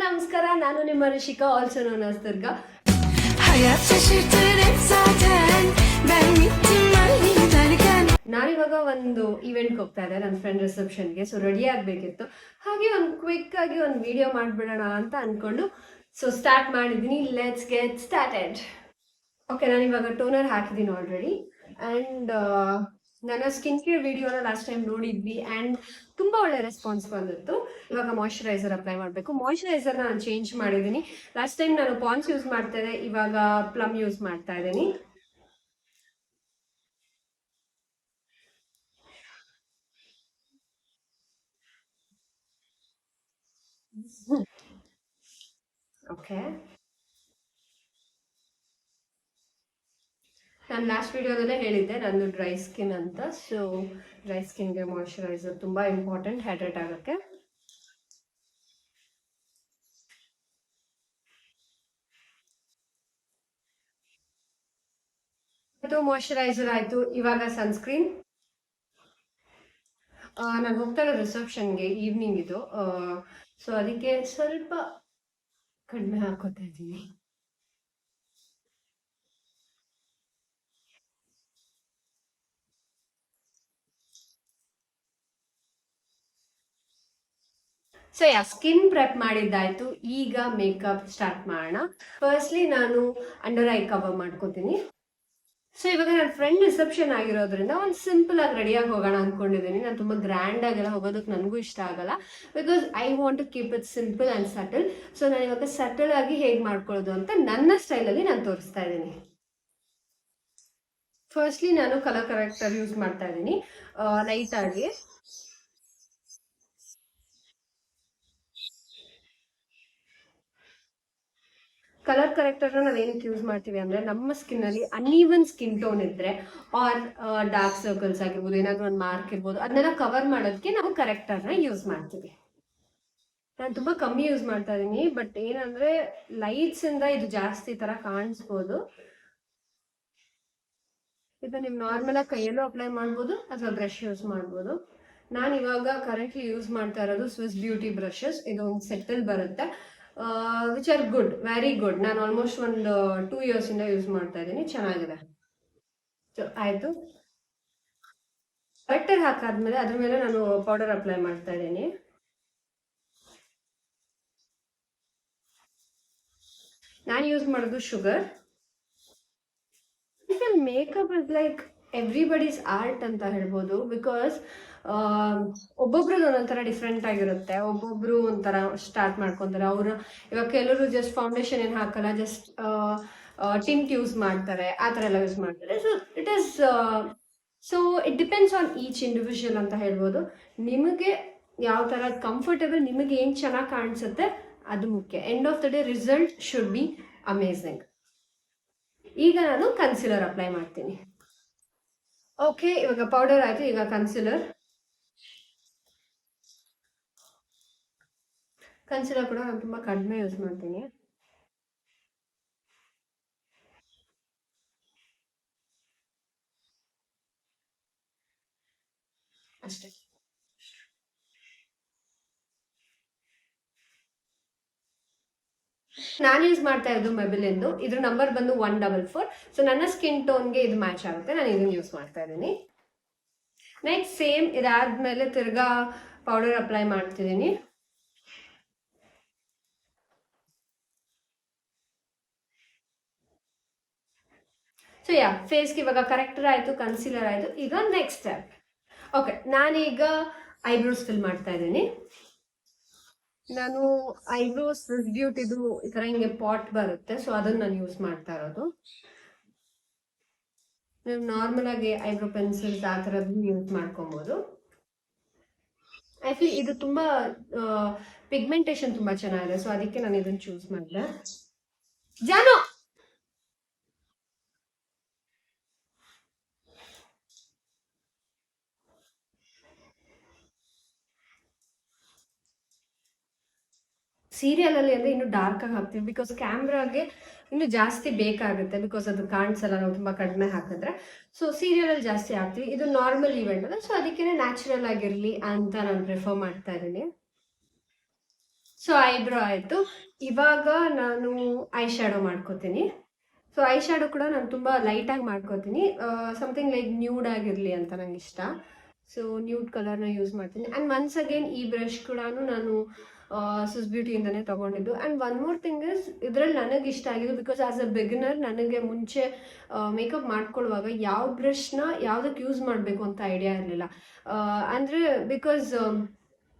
ನಮಸ್ಕಾರ. ನಾನು ನಿಮ್ಮ Rishika, also known as Durga. ನಾನಿವಾಗ ಒಂದು ಇವೆಂಟ್ಗೆ ಹೋಗ್ತಾ ಇದ್ದೆ, ನನ್ನ ಫ್ರೆಂಡ್ ರಿಸೆಪ್ಷನ್ಗೆ. ಸೊ ರೆಡಿ ಆಗಬೇಕಿತ್ತು. ಹಾಗೆ ಒಂದು ಕ್ವಿಕ್ ಆಗಿ ಒಂದು ವಿಡಿಯೋ ಮಾಡಿಬಿಡೋಣ ಅಂತ ಅಂದ್ಕೊಂಡು ಸ್ಟಾರ್ಟ್ ಮಾಡಿದ್ದೀನಿ. Let's get started. ಓಕೆ, ನಾನು ಇವಾಗ ಟೋನರ್ ಹಾಕಿದ್ದೀನಿ ಆಲ್ರೆಡಿ. ಆ್ಯಂಡ್ ನನ್ನ ಸ್ಕಿನ್ ಕೇರ್ ವಿಡಿಯೋನ ಲಾಸ್ಟ್ ಟೈಮ್ ನೋಡಿದ್ವಿ ಆ್ಯಂಡ್ ತುಂಬ ಒಳ್ಳೆ ರೆಸ್ಪಾನ್ಸ್ ಬಂದಿತ್ತು. ಇವಾಗ ಮಾಯ್ಶ್ಚರೈಸರ್ ಅಪ್ಲೈ ಮಾಡಬೇಕು. ಮಾಯ್ಶ್ಚರೈಸರ್ನ ನಾನು ಚೇಂಜ್ ಮಾಡಿದ್ದೀನಿ. ಲಾಸ್ಟ್ ಟೈಮ್ ನಾನು ಪಾನ್ಸ್ ಯೂಸ್ ಮಾಡ್ತಾ ಇದ್ದೆ, ಇವಾಗ ಪ್ಲಮ್ ಯೂಸ್ ಮಾಡ್ತಾ ಇದ್ದೀನಿ. ಓಕೆ, ನಾನು ಲಾಸ್ಟ್ ವಿಡಿಯೋದಲ್ಲೇ ಹೇಳಿದ್ದೆ ನಂದು ಡ್ರೈ ಸ್ಕಿನ್ ಅಂತ. ಸೊ ಡ್ರೈ ಸ್ಕಿನ್ಗೆ ಮಾಯ್ಶ್ಚರೈಸರ್ ತುಂಬ ಇಂಪಾರ್ಟೆಂಟ್, ಹೈಡ್ರೇಟ್ ಆಗೋಕ್ಕೆ. ಅದು ಮಾಯ್ಶ್ಚರೈಸರ್ ಆಯಿತು. ಇವಾಗ ಸನ್ಸ್ಕ್ರೀನ್. ನಾನು ಹೋಗ್ತಾ ಇರೋ ರಿಸೆಪ್ಷನ್ಗೆ ಈವ್ನಿಂಗ್ ಇದು. ಸೊ ಅದಕ್ಕೆ ಸ್ವಲ್ಪ ಕಡಿಮೆ ಹಾಕೋತಾ ಇದ್ದೀನಿ. ಸೊ ಸ್ಕಿನ್ ಪ್ರೆಪ್ ಮಾಡಿದ್ದಾಯ್ತು. ಈಗ ಮೇಕಪ್ ಸ್ಟಾರ್ಟ್ ಮಾಡೋಣ. ಫಸ್ಟ್ಲಿ ನಾನು ಅಂಡರ್ ಐ ಕವರ್ ಮಾಡ್ಕೋತೀನಿ. ಸೊ ಇವಾಗ ನನ್ನ ಫ್ರೆಂಡ್ ರಿಸೆಪ್ಷನ್ ಆಗಿರೋದ್ರಿಂದ ಒಂದು ಸಿಂಪಲ್ ಆಗಿ ರೆಡಿಯಾಗಿ ಹೋಗೋಣ ಅಂದ್ಕೊಂಡಿದ್ದೀನಿ. ನಾನು ತುಂಬ ಗ್ರ್ಯಾಂಡ್ ಆಗೆಲ್ಲ ಹೋಗೋದಕ್ಕೆ ನನಗೂ ಇಷ್ಟ ಆಗಲ್ಲ, because I want to keep it simple and subtle. So ನಾನು ಇವಾಗ ಸಟಲ್ ಆಗಿ ಹೇಗೆ ಮಾಡ್ಕೊಳ್ಳೋದು ಅಂತ ನನ್ನ ಸ್ಟೈಲಲ್ಲಿ ನಾನು ತೋರಿಸ್ತಾ ಇದ್ದೀನಿ. ಫಸ್ಟ್ಲಿ ನಾನು ಕಲರ್ ಕರೆಕ್ಟರ್ ಯೂಸ್ ಮಾಡ್ತಾ ಇದ್ದೀನಿ ಲೈಟಾಗಿ. ಕಲರ್ ಕರೆಕ್ಟರ್ ನಾವು ಏನಕ್ಕೆ ಯೂಸ್ ಮಾಡ್ತೀವಿ ಅಂದರೆ, ನಮ್ಮ ಸ್ಕಿನ್ನಲ್ಲಿ ಅನ್ಈವನ್ ಸ್ಕಿನ್ ಟೋನ್ ಇದ್ದರೆ ಆರ್ ಡಾರ್ಕ್ ಸರ್ಕಲ್ಸ್ ಆಗಿರ್ಬೋದು, ಏನಾದರೂ ಒಂದು ಮಾರ್ಕ್ ಇರ್ಬೋದು, ಅದನ್ನೆಲ್ಲ ಕವರ್ ಮಾಡೋದಕ್ಕೆ ನಾವು ಕರೆಕ್ಟರ್ನ ಯೂಸ್ ಮಾಡ್ತೀವಿ. ನಾನು ತುಂಬ ಕಮ್ಮಿ ಯೂಸ್ ಮಾಡ್ತಾ ಇದ್ದೀನಿ, ಬಟ್ ಏನಂದರೆ ಲೈಟ್ಸಿಂದ ಇದು ಜಾಸ್ತಿ ಥರ ಕಾಣಿಸ್ಬೋದು. ಇದು ನೀವು ನಾರ್ಮಲಾಗಿ ಕೈಯಲ್ಲೂ ಅಪ್ಲೈ ಮಾಡ್ಬೋದು ಅಥವಾ ಬ್ರಷ್ ಯೂಸ್ ಮಾಡ್ಬೋದು. ನಾನು ಇವಾಗ ಕರೆಂಟ್ಲಿ ಯೂಸ್ ಮಾಡ್ತಾ ಇರೋದು ಸ್ವಿಸ್ ಬ್ಯೂಟಿ ಬ್ರಷಸ್. ಇದು ಒಂದು ಸೆಟ್ಟಲ್ಲಿ ಬರುತ್ತೆ, which are good, very good. ನಾನು ಆಲ್ಮೋಸ್ಟ್ ಒಂದು 2 ಇಯರ್ಸಿಂದ ಯೂಸ್ ಮಾಡ್ತಾ ಇದ್ದೀನಿ, ಚೆನ್ನಾಗಿದೆ. ಸೊ ಆಯಿತು. ಕರೆಕ್ಟರ್ ಹಾಕಾದ್ಮೇಲೆ ಅದ್ರ ಮೇಲೆ ನಾನು ಪೌಡರ್ ಅಪ್ಲೈ ಮಾಡ್ತಾ ಇದ್ದೀನಿ. ನಾನು ಯೂಸ್ ಮಾಡೋದು sugar. Makeup is like everybody's art ಅಂತ ಹೇಳ್ಬೋದು, ಬಿಕಾಸ್ ಒಬ್ಬೊಬ್ರದ್ದು ಒಂದೊಂಥರ ಡಿಫ್ರೆಂಟ್ ಆಗಿರುತ್ತೆ. ಒಬ್ಬೊಬ್ರು ಒಂಥರ ಸ್ಟಾರ್ಟ್ ಮಾಡ್ಕೊತಾರೆ. ಅವರು ಇವಾಗ ಕೆಲವರು ಜಸ್ಟ್ ಫೌಂಡೇಶನ್ ಏನು ಹಾಕಲ್ಲ, ಜಸ್ಟ್ ಟಿಂಟ್ ಯೂಸ್ ಮಾಡ್ತಾರೆ, ಆ ಥರ ಎಲ್ಲ ಯೂಸ್ ಮಾಡ್ತಾರೆ. So it is it depends on each individual ಅಂತ ಹೇಳ್ಬೋದು. ನಿಮಗೆ ಯಾವ ಥರ ಕಂಫರ್ಟೇಬಲ್, ನಿಮಗೆ ಏನು ಚೆನ್ನಾಗಿ ಕಾಣಿಸುತ್ತೆ ಅದು ಮುಖ್ಯ. End of the day result should be amazing. ಈಗ ನಾನು ಕನ್ಸಿಲರ್ ಅಪ್ಲೈ ಮಾಡ್ತೀನಿ. ಓಕೆ, ಇವಾಗ ಪೌಡರ್ ಆಯಿತು. ಈಗ ಕನ್ಸಿಲರ್ ಕೂಡ ನಾನು ತುಂಬ ಕಡಿಮೆ ಯೂಸ್ ಮಾಡ್ತೀನಿ. ಅಷ್ಟೇ. ನಾನು ಯೂಸ್ ಮಾಡ್ತಾ ಇರೋದು ಮೆಬಿಲಿಂದು. ಇದ್ರ ನಂಬರ್ ಬಂದು 144. ಸೊ ನನ್ನ ಸ್ಕಿನ್ ಟೋನ್ಗೆ ಇದು ಮ್ಯಾಚ್ ಆಗುತ್ತೆ. ನಾನು ಇದನ್ನು ಯೂಸ್ ಮಾಡ್ತಾ ಇದ್ದೀನಿ. ನೆಕ್ಸ್ಟ್ ಸೇಮ್ ಇದಾದ್ಮೇಲೆ ತಿರ್ಗಾ ಪೌಡರ್ ಅಪ್ಲೈ ಮಾಡ್ತಿದ್ದೀನಿ. ಸೊ ಫೇಸ್ಗೆ ಇವಾಗ ಕರೆಕ್ಟರ್ ಆಯಿತು, ಕನ್ಸೀಲರ್ ಆಯಿತು. ಈಗ ನೆಕ್ಸ್ಟ್ ಸ್ಟೆಪ್. ಓಕೆ, ನಾನೀಗ ಐಬ್ರೋಸ್ ಫಿಲ್ ಮಾಡ್ತಾ ಇದ್ದೀನಿ. ನಾನು ಐಬ್ರೋಸ್ ಬ್ಯೂಟಿದು ಈ ಥರ ಹಿಂಗೆ ಪಾಟ್ ಬರುತ್ತೆ, ಸೊ ಅದನ್ನು ನಾನು ಯೂಸ್ ಮಾಡ್ತಾ ಇರೋದು. ನೀವು ನಾರ್ಮಲ್ ಆಗಿ ಐಬ್ರೋ ಪೆನ್ಸಿಲ್ಸ್ ಆ ಥರದ್ದು ಯೂಸ್ ಮಾಡ್ಕೊಬೋದು. ಐ ಫೀಲ್ ಇದು ತುಂಬ ಪಿಗ್ಮೆಂಟೇಷನ್ ತುಂಬ ಚೆನ್ನಾಗಿದೆ, ಸೊ ಅದಕ್ಕೆ ನಾನು ಇದನ್ನು ಚೂಸ್ ಮಾಡಿದೆ. ಜಾನು ಸೀರಿಯಲಲ್ಲಿ ಅಂದರೆ ಇನ್ನೂ ಡಾರ್ಕಾಗಿ ಹಾಕ್ತೀವಿ, ಬಿಕಾಸ್ ಕ್ಯಾಮ್ರಾಗೆ ಇನ್ನೂ ಜಾಸ್ತಿ ಬೇಕಾಗುತ್ತೆ, ಬಿಕಾಸ್ ಅದು ಕಾಣಿಸಲ್ಲ ನಾವು ತುಂಬ ಕಡಿಮೆ ಹಾಕಿದ್ರೆ. ಸೊ ಸೀರಿಯಲಲ್ಲಿ ಜಾಸ್ತಿ ಹಾಕ್ತೀವಿ. ಇದು ನಾರ್ಮಲ್ ಈವೆಂಟ್ ಅಲ್ಲ, ಸೊ ಅದಕ್ಕೆ ನ್ಯಾಚುರಲ್ ಆಗಿರಲಿ ಅಂತ ನಾನು ಪ್ರಿಫರ್ ಮಾಡ್ತಾ ಇದ್ದೀನಿ. ಸೊ ಐಬ್ರೋ ಆಯಿತು. ಇವಾಗ ನಾನು ಐ ಶ್ಯಾಡೋ ಮಾಡ್ಕೋತೀನಿ. ಸೊ ಐ ಶ್ಯಾಡೋ ಕೂಡ ನಾನು ತುಂಬ ಲೈಟಾಗಿ ಮಾಡ್ಕೋತೀನಿ. ಸಮಥಿಂಗ್ ಲೈಕ್ ನ್ಯೂಡ್ ಆಗಿರಲಿ ಅಂತ ನಂಗೆ ಇಷ್ಟ. ಸೊ ನ್ಯೂಡ್ ಕಲರ್ನ ಯೂಸ್ ಮಾಡ್ತೀನಿ. ಆ್ಯಂಡ್ ಒನ್ಸ್ ಅಗೇನ್ ಈ ಬ್ರಷ್ ಕೂಡ ನಾನು ಸ್ವಿಸ್ ಬ್ಯೂಟಿಯಿಂದನೇ ತೊಗೊಂಡಿದ್ದು. And one more thing is, ಇದರಲ್ಲಿ ನನಗೆ ಇಷ್ಟ ಆಗಿದ್ದು, ಬಿಕಾಸ್ ಆಸ್ ಅ ಬಿಗಿನರ್ ನನಗೆ ಮುಂಚೆ ಮೇಕಪ್ ಮಾಡ್ಕೊಳ್ಳುವಾಗ ಯಾವ ಬ್ರಷ್ನ ಯಾವುದಕ್ಕೆ ಯೂಸ್ ಮಾಡಬೇಕು ಅಂತ ಐಡಿಯಾ ಇರಲಿಲ್ಲ. ಅಂದರೆ ಬಿಕಾಸ್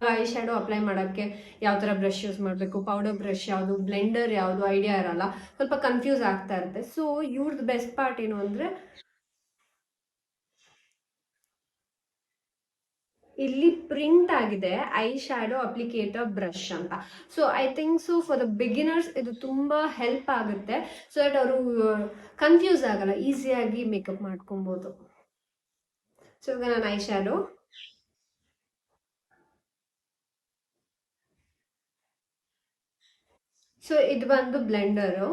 ಐ ಶ್ಯಾಡೋ ಅಪ್ಲೈ ಮಾಡೋಕ್ಕೆ ಯಾವ ಥರ ಬ್ರಷ್ ಯೂಸ್ ಮಾಡಬೇಕು, ಪೌಡರ್ ಬ್ರಷ್ ಯಾವುದು, ಬ್ಲೆಂಡರ್ ಯಾವುದು ಐಡಿಯಾ ಇರಲ್ಲ, ಸ್ವಲ್ಪ ಕನ್ಫ್ಯೂಸ್ ಆಗ್ತಾ ಇರುತ್ತೆ. ಸೊ ಇವ್ರದ್ದು ಬೆಸ್ಟ್ ಪಾರ್ಟ್ ಏನು ಅಂದರೆ, ಇಲ್ಲಿ ಪ್ರಿಂಟ್ ಆಗಿದೆ ಐ ಶ್ಯಾಡೋ ಅಪ್ಲಿಕೇಟರ್ ಬ್ರಷ್ ಅಂತ. So I think so for the beginners ಇದು ತುಂಬ ಹೆಲ್ಪ್ ಆಗುತ್ತೆ. ಸೊ ದಟ್ ಅವರು ಕನ್ಫ್ಯೂಸ್ ಆಗಲ್ಲ, ಈಸಿಯಾಗಿ ಮೇಕಪ್ ಮಾಡ್ಕೊಬೋದು. ಸೊ ಇವಾಗ ನಾನು ಐ ಶ್ಯಾಡೋ, ಸೊ ಇದು ಬಂದು blender.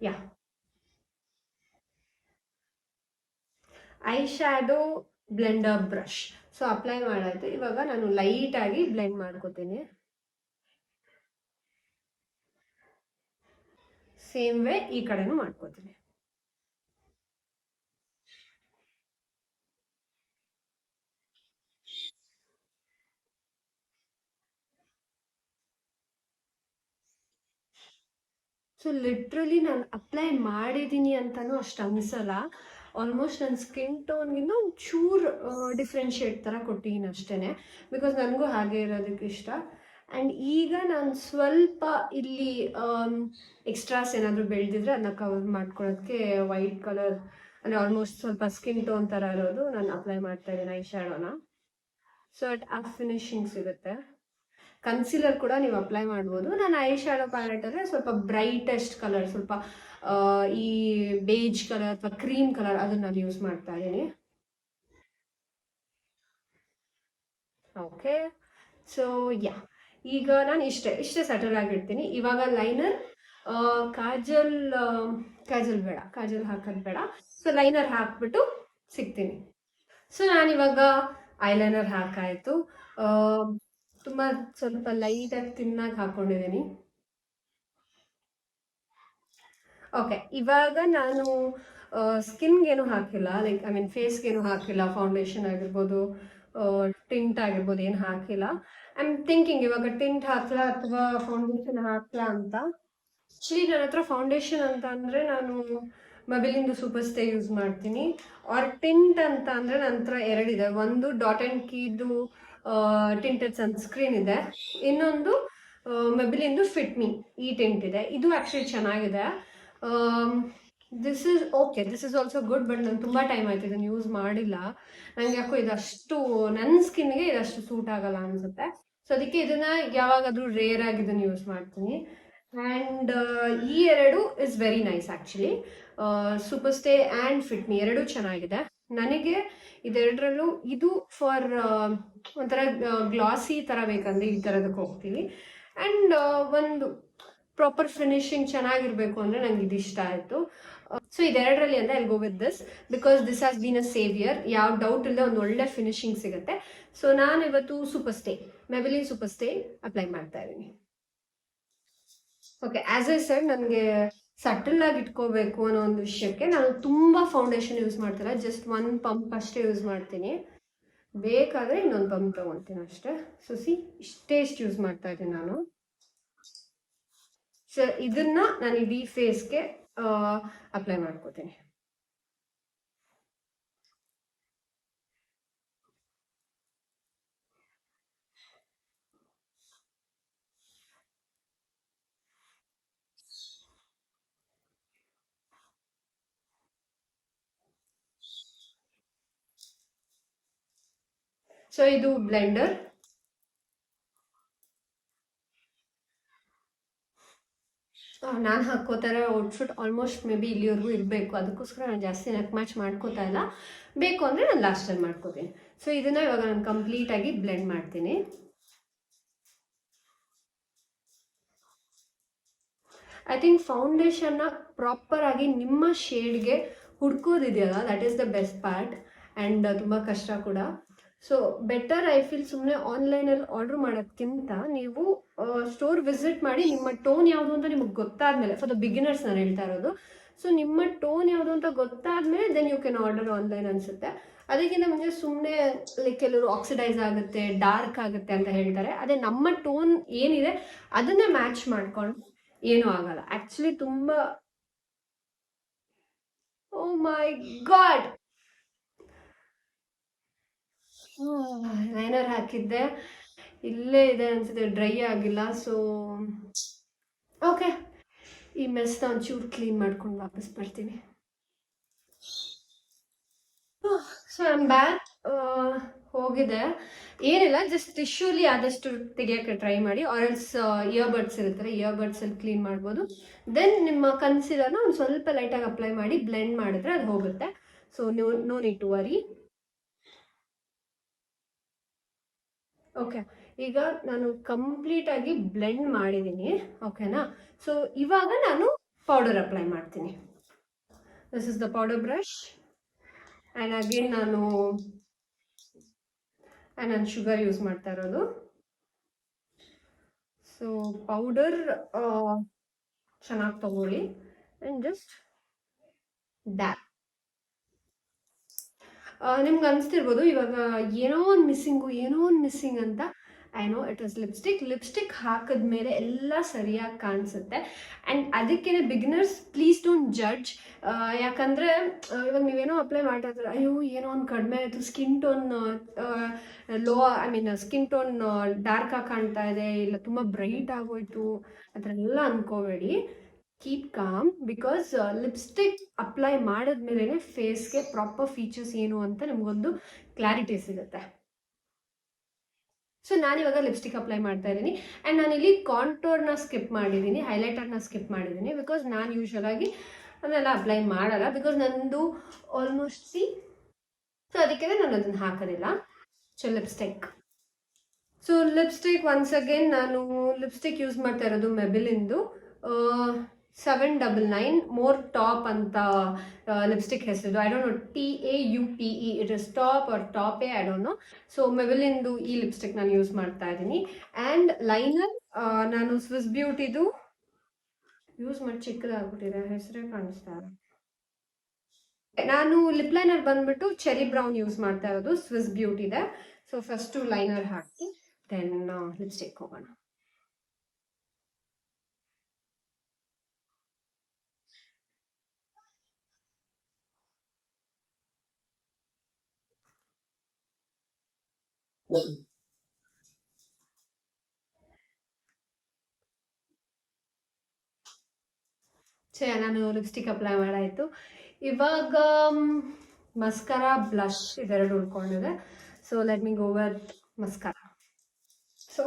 Yeah, eye shadow blender brush. So apply ಮಾಡಾಯ್ತು. ಇವಾಗ ನಾನು ಲೈಟಾಗಿ ಬ್ಲೆಂಡ್ ಮಾಡ್ಕೋತೀನಿ. ಸೇಮ್ ವೇ ಈ ಕಡೆನೂ ಮಾಡ್ಕೋತೀನಿ. ಸೊ ಲಿಟ್ರಲಿ ನಾನು ಅಪ್ಲೈ ಮಾಡಿದ್ದೀನಿ ಅಂತಲೂ ಅಷ್ಟು ಅನಿಸಲ್ಲ. ಆಲ್ಮೋಸ್ಟ್ ನನ್ನ ಸ್ಕಿನ್ ಟೋನ್ಗಿಂತ ಒಂದು ಚೂರು ಡಿಫ್ರೆನ್ಷಿಯೇಟ್ ಥರ ಕೊಟ್ಟಿದ್ದೀನಿ ಅಷ್ಟೇ, ಬಿಕಾಸ್ ನನಗೂ ಹಾಗೆ ಇರೋದಕ್ಕೆ ಇಷ್ಟ. ಆ್ಯಂಡ್ ಈಗ ನಾನು ಸ್ವಲ್ಪ ಇಲ್ಲಿ ಎಕ್ಸ್ಟ್ರಾಸ್ ಏನಾದರೂ ಬೆಳೆದಿದ್ರೆ ಅದನ್ನ ಕವರ್ ಮಾಡ್ಕೊಳ್ಳೋದಕ್ಕೆ ವೈಟ್ ಕಲರ್, ಅಂದರೆ ಆಲ್ಮೋಸ್ಟ್ ಸ್ವಲ್ಪ ಸ್ಕಿನ್ ಟೋನ್ ಥರ ಇರೋದು ನಾನು ಅಪ್ಲೈ ಮಾಡ್ತಾ ಇದ್ದೀನಿ ಐ ಶ್ಯಾಡೋನ. ಸೊ ಅಟ್ ಆ ಫಿನಿಶಿಂಗ್ ಸಿಗುತ್ತೆ. ಕನ್ಸಿಲರ್ ಕೂಡ ನೀವು ಅಪ್ಲೈ ಮಾಡ್ಬೋದು. ನಾನು ಐ ಶ್ಯಾಡೋ ಪ್ಯಾಲೆಟಲ್ಲೇ ಸ್ವಲ್ಪ ಬ್ರೈಟೆಸ್ಟ್ ಕಲರ್, ಸ್ವಲ್ಪ ಈ ಬೇಜ್ ಕಲರ್ ಅಥವಾ ಕ್ರೀಮ್ ಕಲರ್ ಅದನ್ನು ನಾನು ಯೂಸ್ ಮಾಡ್ತಾ ಇದ್ದೀನಿ. ಓಕೆ, ಸೊ ಯಾ, ಈಗ ನಾನು ಇಷ್ಟೇ ಸಟಲ್ ಆಗಿರ್ತೀನಿ. ಇವಾಗ ಲೈನರ್, ಕಾಜಲ್ ಕಾಜಲ್ ಬೇಡ, ಕಾಜಲ್ ಹಾಕೋದು ಬೇಡ. ಸೊ ಲೈನರ್ ಹಾಕ್ಬಿಟ್ಟು ಸಿಗ್ತೀನಿ. ಸೊ ನಾನಿವಾಗ ಐಲೈನರ್ ಹಾಕಾಯಿತು. ತುಂಬ ಸ್ವಲ್ಪ ಲೈಟಾಗಿ ತಿನ್ನಾಗಿ ಹಾಕ್ಕೊಂಡಿದ್ದೀನಿ. ಓಕೆ, ಇವಾಗ ನಾನು ಸ್ಕಿನ್ಗೇನು ಹಾಕಿಲ್ಲ, ಲೈಕ್ ಐ ಮೀನ್ ಫೇಸ್ಗೇನು ಹಾಕಿಲ್ಲ. ಫೌಂಡೇಶನ್ ಆಗಿರ್ಬೋದು, ಟಿಂಟ್ ಆಗಿರ್ಬೋದು, ಏನು ಹಾಕಿಲ್ಲ. ಐ ಆಮ್ ಥಿಂಕಿಂಗ್ ಇವಾಗ ಟಿಂಟ್ ಹಾಕ್ಲಾ ಅಥವಾ ಫೌಂಡೇಶನ್ ಹಾಕ್ಲಾ ಅಂತ. ಆ್ಯಕ್ಚುಲಿ ನನ್ನ ಹತ್ರ ಫೌಂಡೇಶನ್ ಅಂತ ಅಂದರೆ ನಾನು ಮೊಬೈಲಿಂದು ಸೂಪರ್ ಸ್ಟೇ ಯೂಸ್ ಮಾಡ್ತೀನಿ. ಆರ್ ಟಿಂಟ್ ಅಂತ ಅಂದರೆ ನನ್ನ ಹತ್ರ ಎರಡಿದೆ. ಒಂದು ಡಾಟ್ ಆ್ಯಂಡ್ ಕೀದು ಟಿಂಟೆಡ್ ಸನ್ಸ್ಕ್ರೀನ್ ಇದೆ, ಇನ್ನೊಂದು ಮೊಬೈಲಿಂದು ಫಿಟ್ ಮೀ ಈ ಟಿಂಟ್ ಇದೆ. ಇದು ಆ್ಯಕ್ಚುಲಿ ಚೆನ್ನಾಗಿದೆ. This is okay, this is also good, but ನಾನು ತುಂಬ ಟೈಮ್ ಆಯ್ತು ಇದನ್ನು ಯೂಸ್ ಮಾಡಿಲ್ಲ. ನನಗೆ ಯಾಕೋ ಇದಷ್ಟು ನನ್ನ ಸ್ಕಿನ್ಗೆ ಇದಷ್ಟು ಸೂಟ್ ಆಗಲ್ಲ ಅನಿಸುತ್ತೆ. ಸೊ ಅದಕ್ಕೆ ಇದನ್ನು ಯಾವಾಗಾದರೂ ರೇರ್ ಆಗಿ ಇದನ್ನು ಯೂಸ್ ಮಾಡ್ತೀನಿ. ಆ್ಯಂಡ್ ಈ ಎರಡು is very nice actually. Super stay and fit me ಎರಡೂ ಚೆನ್ನಾಗಿದೆ. ನನಗೆ ಇದೆರಡರಲ್ಲೂ ಇದು ಫಾರ್ ಒಂಥರ ಗ್ಲಾಸಿ ಥರ ಬೇಕಂದ್ರೆ ಈ ಥರದಕ್ಕೆ ಹೋಗ್ತೀವಿ. ಆ್ಯಂಡ್ ಒಂದು ಪ್ರಾಪರ್ ಫಿನಿಶಿಂಗ್ ಚೆನ್ನಾಗಿರಬೇಕು ಅಂದರೆ ನಂಗೆ ಇದು ಇಷ್ಟ ಆಯಿತು. ಸೊ ಇದೆರಡರಲ್ಲಿ ಅಂದರೆ I go with this, because this has been a saviour. ಯಾವ ಡೌಟ್ ಇಲ್ಲದೆ ಒಂದು ಒಳ್ಳೆ ಫಿನಿಶಿಂಗ್ ಸಿಗುತ್ತೆ. ಸೊ ನಾನು ಇವತ್ತು super stay, ಮೆಬೆಲಿನ್ super stay apply ಮಾಡ್ತಾ ಇದ್ದೀನಿ. ಓಕೆ, ಆ್ಯಸ್ ಐ ಸೆಡ್, ನನಗೆ ಸಟಲ್ ಆಗಿ ಇಟ್ಕೋಬೇಕು ಅನ್ನೋ ಒಂದು ವಿಷಯಕ್ಕೆ ನಾನು ತುಂಬ ಫೌಂಡೇಶನ್ ಯೂಸ್ ಮಾಡ್ತಿಲ್ಲ, ಜಸ್ಟ್ ಒಂದು ಪಂಪ್ ಅಷ್ಟೇ ಯೂಸ್ ಮಾಡ್ತೀನಿ. ಬೇಕಾದರೆ ಇನ್ನೊಂದು ಪಂಪ್ ತೊಗೊಳ್ತೀನಿ ಅಷ್ಟೇ. ಸೊ ಇಷ್ಟೇ ಯೂಸ್ ಮಾಡ್ತಾ ಇದ್ದೀನಿ ನಾನು. ಸೊ ಇದನ್ನ ನಾನು ಇಡೀ ಫೇಸ್ಗೆ ಅಪ್ಲೈ ಮಾಡ್ಕೋತೀನಿ. ಸೊ ಇದು ಬ್ಲೆಂಡರ್. ನಾನು ಹಾಕೋತಾರೆ ಔಟ್ಫಿಟ್ ಆಲ್ಮೋಸ್ಟ್ ಮೇ ಬಿ ಇಲ್ಲಿವರೆಗೂ ಇರಬೇಕು, ಅದಕ್ಕೋಸ್ಕರ ನಾನು ಜಾಸ್ತಿ ನೆಕ್ ಮ್ಯಾಚ್ ಮಾಡ್ಕೋತಾ ಇಲ್ಲ. ಬೇಕು ಅಂದರೆ ನಾನು ಲಾಸ್ಟಲ್ಲಿ ಮಾಡ್ಕೋತೀನಿ. ಸೊ ಇದನ್ನು ಇವಾಗ ನಾನು ಕಂಪ್ಲೀಟಾಗಿ ಬ್ಲೆಂಡ್ ಮಾಡ್ತೀನಿ. ಐ ಥಿಂಕ್ ಫೌಂಡೇಶನ್ನ ಪ್ರಾಪರಾಗಿ ನಿಮ್ಮ ಶೇಡ್ಗೆ ಹುಡ್ಕೋದಿದೆಯಲ್ಲ, that is the best part. And ತುಂಬ ಕಷ್ಟ ಕೂಡ. ಸೊ ಬೆಟರ್ ಐ ಫೀಲ್ ಸುಮ್ಮನೆ ಆನ್ಲೈನಲ್ಲಿ ಆರ್ಡರ್ ಮಾಡೋದ್ಕಿಂತ ನೀವು ಸ್ಟೋರ್ ವಿಸಿಟ್ ಮಾಡಿ ನಿಮ್ಮ ಟೋನ್ ಯಾವುದು ಅಂತ ನಿಮಗೆ ಗೊತ್ತಾದ್ಮೇಲೆ, ಫಾರ್ ದ ಬಿಗಿನರ್ಸ್ ನಾನು ಹೇಳ್ತಾ ಇರೋದು. ಸೊ ನಿಮ್ಮ ಟೋನ್ ಯಾವುದು ಅಂತ ಗೊತ್ತಾದ್ಮೇಲೆ then you can order online ಅನ್ಸುತ್ತೆ. ಅದಕ್ಕಿಂತ ಮುಂಚೆ ಸುಮ್ಮನೆ ಲೈಕ್ ಕೆಲವರು ಆಕ್ಸಿಡೈಸ್ ಆಗುತ್ತೆ, ಡಾರ್ಕ್ ಆಗುತ್ತೆ ಅಂತ ಹೇಳ್ತಾರೆ. ಅದೇ ನಮ್ಮ ಟೋನ್ ಏನಿದೆ ಅದನ್ನೇ ಮ್ಯಾಚ್ ಮಾಡ್ಕೊಂಡು ಏನೂ ಆಗಲ್ಲ. ಆ್ಯಕ್ಚುಲಿ ತುಂಬ, ಓ ಮೈ ಗಾಡ್, ಲೈನರ್ ಹಾಕಿದ್ದೆ, ಇಲ್ಲೇ ಇದೆ ಅನ್ಸುತ್ತೆ, ಡ್ರೈ ಆಗಿಲ್ಲ. ಸೊ ಓಕೆ, ಈ ಮೆಸ್ನ ಒಂಚೂರು ಕ್ಲೀನ್ ಮಾಡ್ಕೊಂಡು ವಾಪಸ್ ಬರ್ತೀನಿ. So I'm back. ಹೋಗಿದೆ, ಏನಿಲ್ಲ, ಜಸ್ಟ್ ಟಿಶ್ಯೂಲಿ ಆದಷ್ಟು ತೆಗಿಯೋಕ್ಕೆ ಟ್ರೈ ಮಾಡಿ, ಆರ್ಎಲ್ಸ್ ಇಯರ್ಬಡ್ಸ್ ಇರ್ತಾರೆ, ಇಯರ್ಬಡ್ಸಲ್ಲಿ ಕ್ಲೀನ್ ಮಾಡ್ಬೋದು. ದೆನ್ ನಿಮ್ಮ ಕನ್ಸಿಲರ್ನ ಒಂದು ಸ್ವಲ್ಪ ಲೈಟಾಗಿ ಅಪ್ಲೈ ಮಾಡಿ ಬ್ಲೆಂಡ್ ಮಾಡಿದ್ರೆ ಅದು ಹೋಗುತ್ತೆ. So no need to worry. Okay, ಈಗ ನಾನು ಕಂಪ್ಲೀಟಾಗಿ ಬ್ಲೆಂಡ್ ಮಾಡಿದ್ದೀನಿ, ಓಕೆನಾ. ಸೊ ಇವಾಗ ನಾನು ಪೌಡರ್ ಅಪ್ಲೈ ಮಾಡ್ತೀನಿ. This is the powder brush. And again ನಾನು ಶುಗರ್ ಯೂಸ್ ಮಾಡ್ತಾ ಇರೋದು. ಸೊ ಪೌಡರ್ ಚೆನ್ನಾಗಿ ತಗೊಳ್ಳಿ ಆ್ಯಂಡ್ ಜಸ್ಟ್ ಡ್ಯಾಪ್. ನಿಮ್ಗೆ ಅನಿಸ್ತಿರ್ಬೋದು ಇವಾಗ ಏನೋ ಒಂದು ಮಿಸ್ಸಿಂಗ್ ಅಂತ. I know it is lipstick ಹಾಕಿದ್ಮೇಲೆ ಎಲ್ಲ ಸರಿಯಾಗಿ ಕಾಣಿಸುತ್ತೆ. ಆ್ಯಂಡ್ ಅದಕ್ಕೇ ಬಿಗಿನರ್ಸ್ ಪ್ಲೀಸ್ ಡೋಂಟ್ ಜಡ್ಜ್. ಯಾಕಂದರೆ ಇವಾಗ ನೀವೇನೋ ಅಪ್ಲೈ ಮಾಡ್ತಾ ಇದ್ರೆ, ಅಯ್ಯೋ ಏನೋ ಒಂದು ಕಡಿಮೆ ಆಯಿತು, skin tone skin tone dark ಆಗಿ ಕಾಣ್ತಾ ಇದೆ, ಇಲ್ಲ ತುಂಬ ಬ್ರೈಟ್ ಆಗೋಯ್ತು, ಆ ಥರ ಎಲ್ಲ ಅಂದ್ಕೋಬೇಡಿ. Keep calm, because lipstick apply ಮಾಡಿದ್ಮೇಲೆ ಫೇಸ್ಗೆ ಪ್ರಾಪರ್ ಫೀಚರ್ಸ್ ಏನು ಅಂತ ನಿಮಗೊಂದು ಕ್ಲಾರಿಟಿ ಸಿಗುತ್ತೆ. ಸೊ ನಾನಿವಾಗ ಲಿಪ್ಸ್ಟಿಕ್ ಅಪ್ಲೈ ಮಾಡ್ತಾ ಇದ್ದೀನಿ. ಆ್ಯಂಡ್ ನಾನಿಲ್ಲಿ ಕಾಂಟೋರ್ನ ಸ್ಕಿಪ್ ಮಾಡಿದ್ದೀನಿ, ಹೈಲೈಟರ್ನ ಸ್ಕಿಪ್ ಮಾಡಿದ್ದೀನಿ, ಬಿಕಾಸ್ ನಾನು ಯೂಶ್ವಲಾಗಿ ಅದನ್ನೆಲ್ಲ ಅಪ್ಲೈ ಮಾಡಲ್ಲ, ಬಿಕಾಸ್ ನಂದು ಆಲ್ಮೋಸ್ಟ್ ಸೊ ಅದಕ್ಕೆ ನಾನು ಅದನ್ನು ಹಾಕೋದಿಲ್ಲ. ಸೊ ಲಿಪ್ಸ್ಟಿಕ್ ಒನ್ಸ್ ಅಗೇನ್ ನಾನು ಲಿಪ್ಸ್ಟಿಕ್ ಯೂಸ್ ಮಾಡ್ತಾ ಇರೋದು ಮೆಬಿಲಿಂದು 799 ಮೋರ್ ಟಾಪ್ ಅಂತ ಲಿಪ್ಸ್ಟಿಕ್ ಹೆಸರು. I don't know, TAUPE, it is taupe or taupe, I don't know. So ಮೆಬಿಲಿಂದು ಈ ಲಿಪ್ಸ್ಟಿಕ್ ನಾನು ಯೂಸ್ ಮಾಡ್ತಾ ಇದ್ದೀನಿ. ಆ್ಯಂಡ್ ಲೈನರ್ ನಾನು ಸ್ವಿಸ್ ಬ್ಯೂಟಿದು ಯೂಸ್ ಮಾಡಿ, ಚಿಕ್ಕದಾಗ್ಬಿಟ್ಟಿದೆ, ಹೆಸರೇ ಕಾಣಿಸ್ತಾ ಇಲ್ಲ. ನಾನು ಲಿಪ್ ಲೈನರ್ ಬಂದ್ಬಿಟ್ಟು ಚೆರಿ ಬ್ರೌನ್ ಯೂಸ್ ಮಾಡ್ತಾ ಇರೋದು, ಸ್ವಿಸ್ ಬ್ಯೂಟಿದೆ. ಸೊ ಫಸ್ಟು ಲೈನರ್ ಹಾಕಿ ದೆನ್ ಲಿಪ್ಸ್ಟಿಕ್ ಹೋಗೋಣ. ನಾನು ಲಿಪ್ಸ್ಟಿಕ್ ಅಪ್ಲೈ ಮಾಡಾಯಿತು. ಇವಾಗ ಮಸ್ಕರಾ, ಬ್ಲಷ್ ಇದೆರಡು ಉಳ್ಕೊಂಡಿದೆ. So let me go with mascara. So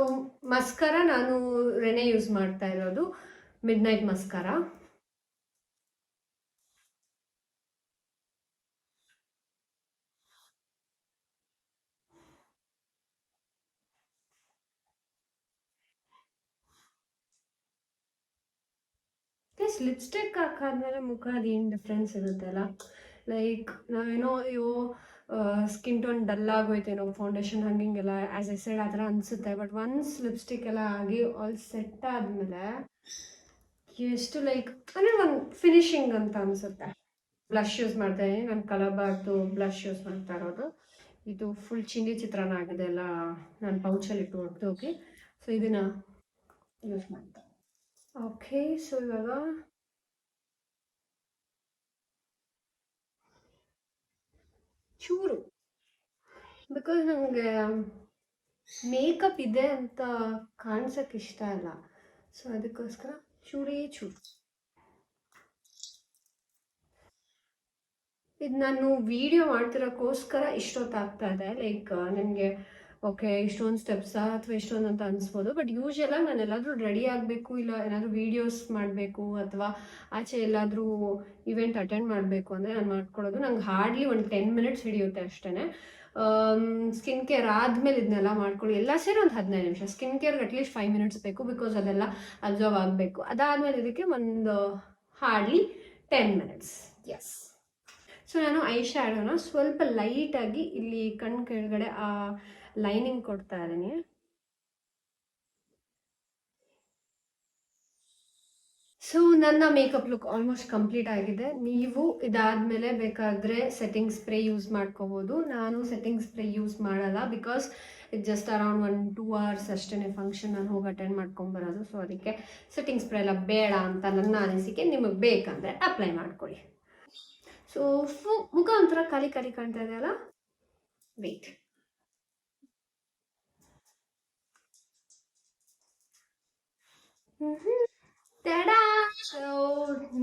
mascara ನಾನು ರೆನೆ ಯೂಸ್ ಮಾಡ್ತಾ ಇರೋದು, ಮಿಡ್ ನೈಟ್ ಮಸ್ಕರಾ. ಲಿಪ್ಸ್ಟಿಕ್ ಹಾಕಾದ್ಮೇಲೆ ಮುಖ ಅದೇನು ಡಿಫ್ರೆನ್ಸ್ ಇರುತ್ತಲ್ಲ, ಲೈಕ್ ನಾವೇನೋ ಅಯ್ಯೋ ಸ್ಕಿನ್ ಟೋನ್ ಡಲ್ ಆಗೋಯ್ತೇನೋ ಫೌಂಡೇಶನ್ ಹಂಗಿಂಗೆಲ್ಲ ಆ್ಯಸ್ ಎ ಸೈಡ್ ಆ ಥರ ಅನಿಸುತ್ತೆ. ಬಟ್ ಒನ್ಸ್ ಲಿಪ್ಸ್ಟಿಕ್ ಎಲ್ಲ ಆಗಿ ಆಲ್ ಸೆಟ್ ಆದಮೇಲೆ ಎಷ್ಟು ಲೈಕ್ ಅಂದರೆ ಒಂದು ಫಿನಿಶಿಂಗ್ ಅಂತ ಅನಿಸುತ್ತೆ. ಬ್ಲಷ್ ಯೂಸ್ ಮಾಡ್ತಾ ಇದ್ದೀನಿ, ನಾನು ಕಲರ್ಬಾರ್ದು ಬ್ಲಷ್ ಯೂಸ್ ಮಾಡ್ತಾ ಇರೋದು. ಇದು ಫುಲ್ ಚಿಂದಿ ಚಿತ್ರಾನ್ನ ಆಗಿದೆ ಎಲ್ಲ, ನಾನು ಪೌಚಲ್ಲಿ ಇಟ್ಟು ಹೊರಟೋಗಿ. ಸೊ ಇದನ್ನು ಯೂಸ್ ಮಾಡ್ತಾ. ಓಕೆ, ಸೊ ಇವಾಗ ಚೂರು, ಬಿಕಾಸ್ ನನಗೆ ಮೇಕಪ್ ಇದೆ ಅಂತ ಕಾಣಿಸೋಕೆ ಇಷ್ಟ ಇಲ್ಲ. ಸೊ ಅದಕ್ಕೋಸ್ಕರ ಚೂರೇ ಚೂರು. ಇದು ನಾನು ವಿಡಿಯೋ ಮಾಡ್ತಿರೋಕ್ಕೋಸ್ಕರ ಇಷ್ಟೊತ್ತಾಗ್ತಾ ಇದೆ. ಲೈಕ್ ನನಗೆ ಓಕೆ ಇಷ್ಟೊಂದು ಸ್ಟೆಪ್ಸಾ ಅಥವಾ ಇಷ್ಟೊಂದು ಅಂತ ಅನಿಸ್ಬೋದು. ಬಟ್ ಯೂಶ್ವಲಾಗಿ ನಾನು ಎಲ್ಲಾದರೂ ರೆಡಿ ಆಗಬೇಕು, ಇಲ್ಲ ಏನಾದರೂ ವೀಡಿಯೋಸ್ ಮಾಡಬೇಕು, ಅಥವಾ ಆಚೆ ಎಲ್ಲಾದರೂ ಇವೆಂಟ್ ಅಟೆಂಡ್ ಮಾಡಬೇಕು ಅಂದರೆ ನಾನು ಮಾಡ್ಕೊಳ್ಳೋದು. ನಂಗೆ ಹಾರ್ಡ್ಲಿ ಒಂದು 10 ಮಿನಿಟ್ಸ್ ಹಿಡಿಯುತ್ತೆ ಅಷ್ಟೇ. ಸ್ಕಿನ್ ಕೇರ್ ಆದಮೇಲೆ ಇದನ್ನೆಲ್ಲ ಮಾಡ್ಕೊಳ್ಳಿ, ಎಲ್ಲ ಸೇರಿ ಒಂದು 15 ನಿಮಿಷ. ಸ್ಕಿನ್ ಕೇರ್ಗೆ ಅಟ್ಲೀಸ್ಟ್ 5 ಮಿನಿಟ್ಸ್ ಬೇಕು, ಬಿಕಾಸ್ ಅದೆಲ್ಲ ಅಬ್ಸರ್ವ್ ಆಗಬೇಕು. ಅದಾದಮೇಲೆ ಇದಕ್ಕೆ ಒಂದು ಹಾರ್ಡ್ಲಿ 10 ಮಿನಿಟ್ಸ್. ಎಸ್. ಸೊ ನಾನು ಐ ಶ್ಯಾಡೋನ ಸ್ವಲ್ಪ ಲೈಟಾಗಿ ಇಲ್ಲಿ ಕಣ್ಣು ಕೆಳಗಡೆ ಆ ಲೈನಿಂಗ್ ಕೊಡ್ತಾ ಇದ್ದೀನಿ. ಸೊ ನನ್ನ ಮೇಕಪ್ ಲುಕ್ ಆಲ್ಮೋಸ್ಟ್ ಕಂಪ್ಲೀಟ್ ಆಗಿದೆ. ನೀವು ಇದಾದಮೇಲೆ ಬೇಕಾದರೆ ಸೆಟ್ಟಿಂಗ್ ಸ್ಪ್ರೇ ಯೂಸ್ ಮಾಡ್ಕೋಬೋದು. ನಾನು ಸೆಟ್ಟಿಂಗ್ ಸ್ಪ್ರೇ ಯೂಸ್ ಮಾಡಲ್ಲ, ಬಿಕಾಸ್ ಇದು ಜಸ್ಟ್ ಅರೌಂಡ್ 1-2 hours ಅಷ್ಟೇ ಫಂಕ್ಷನ್ ನಾನು ಹೋಗಿ ಅಟೆಂಡ್ ಮಾಡ್ಕೊಂಬರೋದು. ಸೊ ಅದಕ್ಕೆ ಸೆಟ್ಟಿಂಗ್ ಸ್ಪ್ರೇ ಎಲ್ಲ ಬೇಡ ಅಂತ ನನ್ನ ಅನಿಸಿಕೆ. ನಿಮಗೆ ಬೇಕಂದರೆ ಅಪ್ಲೈ ಮಾಡ್ಕೊಳ್ಳಿ. ಸೊ ಮುಖ ಒಂಥರ ಖಾಲಿ ಖಾಲಿ ಕಾಣ್ತಾ ಇದೆಯಲ್ಲ, ವೇಟ್. ತಡಾ! ಸೊ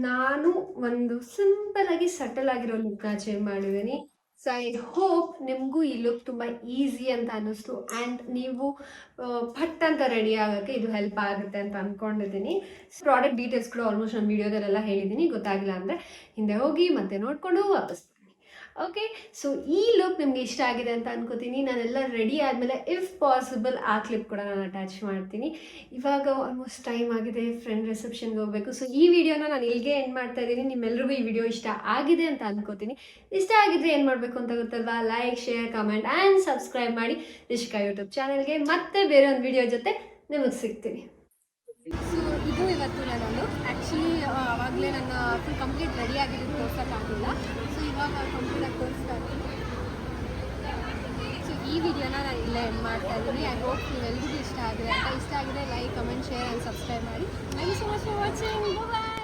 ನಾನು ಒಂದು ಸಿಂಪಲ್ ಆಗಿ ಸಟಲ್ ಆಗಿರೋ ಲುಕ್ನ ಚೇಂಜ್ ಮಾಡಿದ್ದೀನಿ. ಸೊ ಐ ಹೋಪ್ ನಿಮಗೂ ಈ ಲುಕ್ ತುಂಬ ಈಸಿ ಅಂತ ಅನ್ನಿಸ್ತು, ಆ್ಯಂಡ್ ನೀವು ಪಟ್ ಅಂತ ರೆಡಿ ಆಗೋಕ್ಕೆ ಇದು ಹೆಲ್ಪ್ ಆಗುತ್ತೆ ಅಂತ ಅಂದ್ಕೊಂಡಿದ್ದೀನಿ. ಪ್ರಾಡಕ್ಟ್ ಡೀಟೇಲ್ಸ್ ಕೂಡ ಆಲ್ಮೋಸ್ಟ್ ನಾನು ವೀಡಿಯೋದಲ್ಲೆಲ್ಲ ಹೇಳಿದ್ದೀನಿ. ಗೊತ್ತಾಗಿಲ್ಲ ಅಂದರೆ ಹಿಂದೆ ಹೋಗಿ ಮತ್ತೆ ನೋಡಿಕೊಂಡು ವಾಪಸ್. ಓಕೆ, ಸೊ ಈ ಲುಕ್ ನಿಮಗೆ ಇಷ್ಟ ಆಗಿದೆ ಅಂತ ಅನ್ಕೋತೀನಿ. ನಾನೆಲ್ಲ ರೆಡಿ ಆದಮೇಲೆ ಇಫ್ ಪಾಸಿಬಲ್ ಆ ಕ್ಲಿಪ್ ಕೂಡ ನಾನು ಅಟ್ಯಾಚ್ ಮಾಡ್ತೀನಿ. ಇವಾಗ ಆಲ್ಮೋಸ್ಟ್ ಟೈಮ್ ಆಗಿದೆ, ಫ್ರೆಂಡ್ ರಿಸೆಪ್ಷನ್ಗೆ ಹೋಗಬೇಕು. ಸೊ ಈ ವಿಡಿಯೋನ ನಾನು ಇಲ್ಲಿಗೆ ಎಂಡ್ ಮಾಡ್ತಾ ಇದ್ದೀನಿ. ನಿಮ್ಮೆಲ್ರಿಗೂ ಈ ವಿಡಿಯೋ ಇಷ್ಟ ಆಗಿದೆ ಅಂತ ಅನ್ಕೋತೀನಿ. ಇಷ್ಟ ಆಗಿದ್ರೆ ಏನು ಮಾಡಬೇಕು ಅಂತ ಗೊತ್ತಲ್ವಾ? Like, share, comment and subscribe ಮಾಡಿ ರಿಷಿಕಾ ಯೂಟ್ಯೂಬ್ ಚಾನಲ್ಗೆ. ಮತ್ತೆ ಬೇರೆ ಒಂದು ವಿಡಿಯೋ ಜೊತೆ ನಿಮಗೆ ಸಿಗ್ತೀನಿ. ಸೊ ಇದು ಇವತ್ತು ನನ್ನ ಲುಕ್. ಆ್ಯಕ್ಚುಲಿ ಆವಾಗಲೇ ನನ್ನ ಫುಲ್ ಕಂಪ್ಲೀಟ್ ರೆಡಿ ಆಗಿದ್ದು ತೋರ್ಸೋಕ್ಕಾಗಿಲ್ಲ. ಸೊ ಇವಾಗ ಕಂಪ್ಲೀಟಾಗಿ ತೋರಿಸ್ತಾ ಇದ್ದೀನಿ. ಸೊ ಈ ವಿಡಿಯೋನ ನಾನು ಇಲ್ಲೇ ಎಂಡ್ ಮಾಡ್ತಾ ಇದ್ದೀನಿ. ಐ ಹೋಪ್ ನೀವೆಲ್ಲರಿಗೂ ಇಷ್ಟ ಆಗಿದೆ ಅಂತ. ಇಷ್ಟ ಆಗಿದೆ like, comment, share and subscribe ಮಾಡಿ. Thank you so much for watching. Bye.